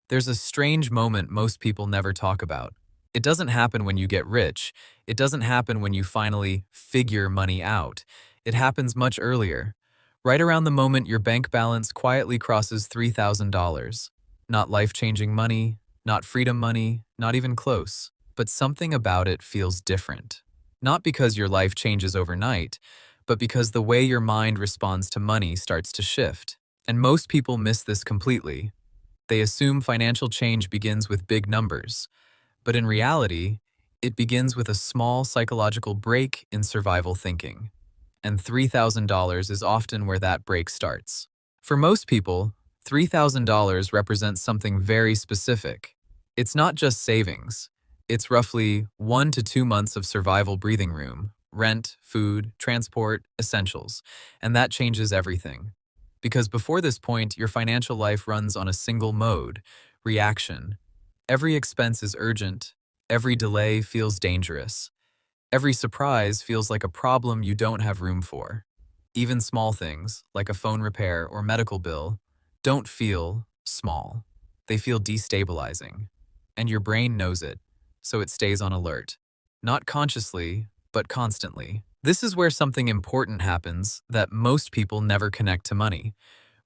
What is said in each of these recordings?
There's a strange moment most people never talk about. It doesn't happen when you get rich. It doesn't happen when you finally figure money out. It happens much earlier, right around the moment your bank balance quietly crosses $3,000. Not life-changing money, not freedom money, not even close. But something about it feels different. Not because your life changes overnight, but because the way your mind responds to money starts to shift. And most people miss this completely. They assume financial change begins with big numbers, but in reality, it begins with a small psychological break in survival thinking. And $3,000 is often where that break starts. For most people, $3,000 represents something very specific. It's not just savings. It's roughly 1 to 2 months of survival breathing room, rent, food, transport, essentials, and that changes everything. Because before this point, your financial life runs on a single mode, reaction. Every expense is urgent, every delay feels dangerous, every surprise feels like a problem you don't have room for. Even small things, like a phone repair or medical bill, don't feel small. They feel destabilizing. And your brain knows it, so it stays on alert. Not consciously, but constantly. This is where something important happens that most people never connect to money.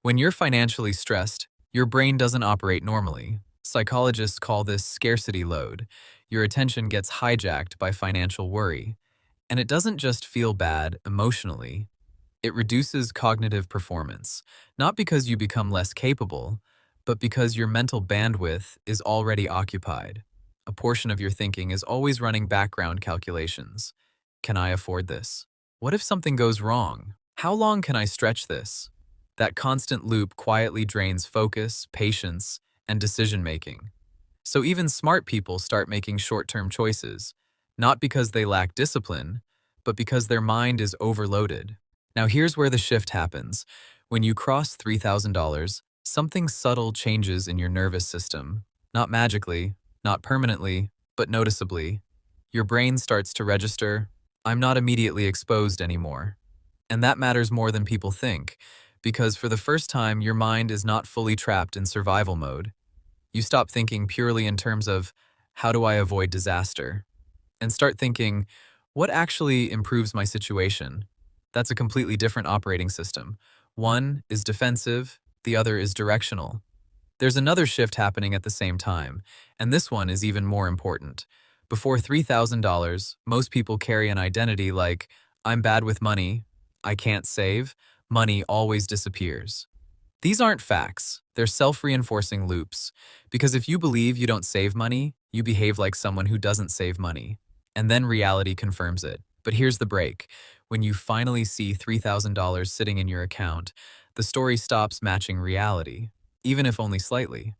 When you're financially stressed, your brain doesn't operate normally. Psychologists call this scarcity load. Your attention gets hijacked by financial worry. And it doesn't just feel bad emotionally. It reduces cognitive performance, not because you become less capable, but because your mental bandwidth is already occupied. A portion of your thinking is always running background calculations. Can I afford this? What if something goes wrong? How long can I stretch this? That constant loop quietly drains focus, patience, and decision-making. So even smart people start making short-term choices, not because they lack discipline, but because their mind is overloaded. Now here's where the shift happens. When you cross $3,000, something subtle changes in your nervous system. Not magically, not permanently, but noticeably. Your brain starts to register, I'm not immediately exposed anymore. And that matters more than people think, because for the first time, your mind is not fully trapped in survival mode. You stop thinking purely in terms of, how do I avoid disaster? And start thinking, what actually improves my situation? That's a completely different operating system. One is defensive, the other is directional. There's another shift happening at the same time, and this one is even more important. Before $3,000, most people carry an identity like, I'm bad with money, I can't save, money always disappears. These aren't facts, they're self-reinforcing loops. Because if you believe you don't save money, you behave like someone who doesn't save money. And then reality confirms it. But here's the break. When you finally see $3,000 sitting in your account, the story stops matching reality, even if only slightly.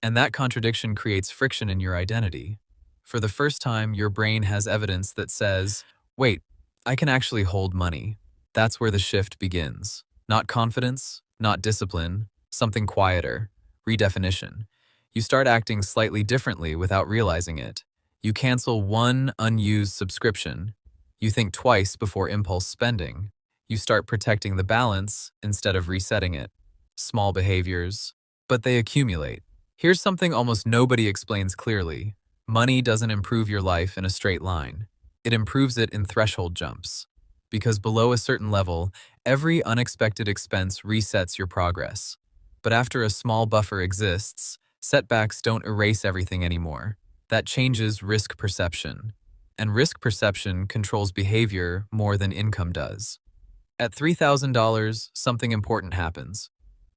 And that contradiction creates friction in your identity. For the first time, your brain has evidence that says, wait, I can actually hold money. That's where the shift begins. Not confidence, not discipline, something quieter, redefinition. You start acting slightly differently without realizing it. You cancel one unused subscription. You think twice before impulse spending. You start protecting the balance instead of resetting it. Small behaviors, but they accumulate. Here's something almost nobody explains clearly. Money doesn't improve your life in a straight line. It improves it in threshold jumps. Because below a certain level, every unexpected expense resets your progress. But after a small buffer exists, setbacks don't erase everything anymore. That changes risk perception. And risk perception controls behavior more than income does. At $3,000, something important happens.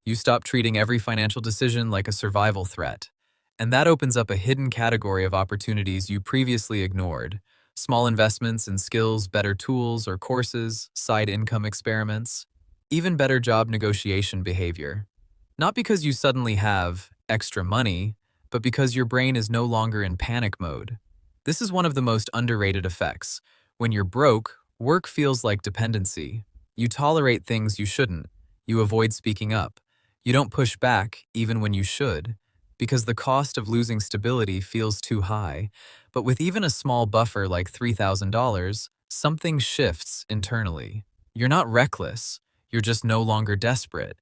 You stop treating every financial decision like a survival threat. And that opens up a hidden category of opportunities you previously ignored. Small investments in skills, better tools or courses, side income experiments, even better job negotiation behavior. Not because you suddenly have extra money, but because your brain is no longer in panic mode. This is one of the most underrated effects. When you're broke, work feels like dependency. You tolerate things you shouldn't. You avoid speaking up. You don't push back even when you should, because the cost of losing stability feels too high. But with even a small buffer like $3,000, something shifts internally. You're not reckless, you're just no longer desperate.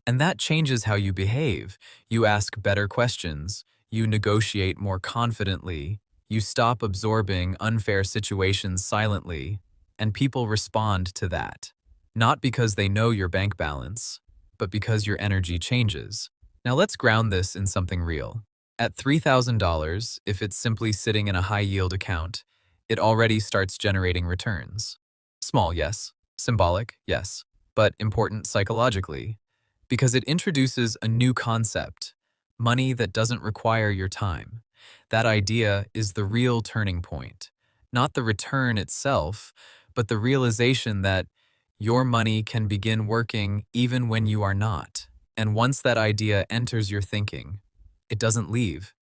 And that changes how you behave. You ask better questions. You negotiate more confidently. You stop absorbing unfair situations silently. And people respond to that. Not because they know your bank balance, but because your energy changes. Now let's ground this in something real. At $3,000, if it's simply sitting in a high-yield account, it already starts generating returns. Small, yes. Symbolic, yes. But important psychologically, because it introduces a new concept, money that doesn't require your time. That idea is the real turning point, not the return itself, but the realization that your money can begin working even when you are not. And once that idea enters your thinking, it doesn't leave,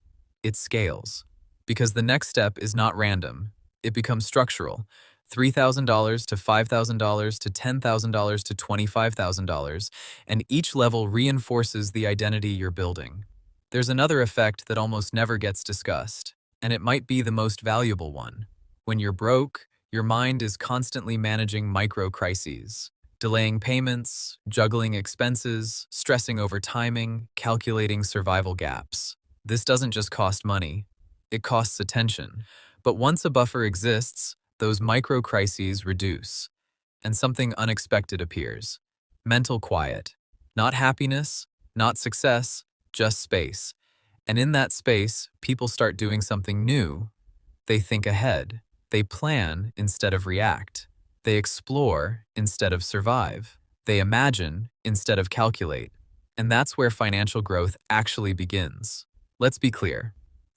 it scales. Because the next step is not random, it becomes structural. $3,000 to $5,000 to $10,000 to $25,000, and each level reinforces the identity you're building. There's another effect that almost never gets discussed, and it might be the most valuable one. When you're broke, your mind is constantly managing micro-crises, delaying payments, juggling expenses, stressing over timing, calculating survival gaps. This doesn't just cost money, it costs attention. But once a buffer exists, those micro-crises reduce, and something unexpected appears. Mental quiet. Not happiness, not success, just space. And in that space, people start doing something new. They think ahead. They plan instead of react. They explore instead of survive. They imagine instead of calculate. And that's where financial growth actually begins. Let's be clear.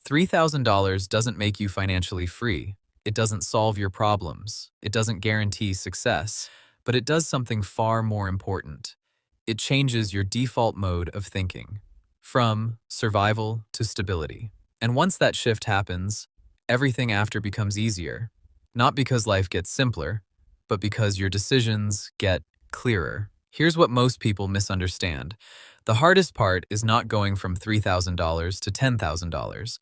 $3,000 doesn't make you financially free. It doesn't solve your problems. It doesn't guarantee success. But it does something far more important. It changes your default mode of thinking, from survival to stability. And once that shift happens, everything after becomes easier. Not because life gets simpler, but because your decisions get clearer. Here's what most people misunderstand. The hardest part is not going from $3,000 to $10,000.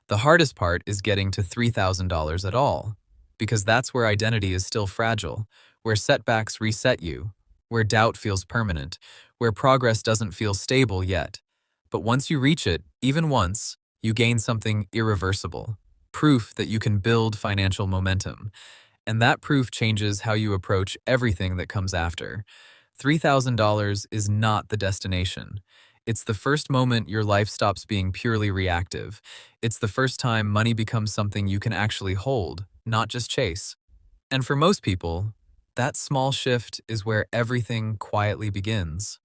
The hardest part is getting to $3,000 at all, because that's where identity is still fragile, where setbacks reset you, where doubt feels permanent, where progress doesn't feel stable yet. But once you reach it, even once, you gain something irreversible, proof that you can build financial momentum. And that proof changes how you approach everything that comes after. $3,000 is not the destination. It's the first moment your life stops being purely reactive. It's the first time money becomes something you can actually hold, not just chase. And for most people, that small shift is where everything quietly begins.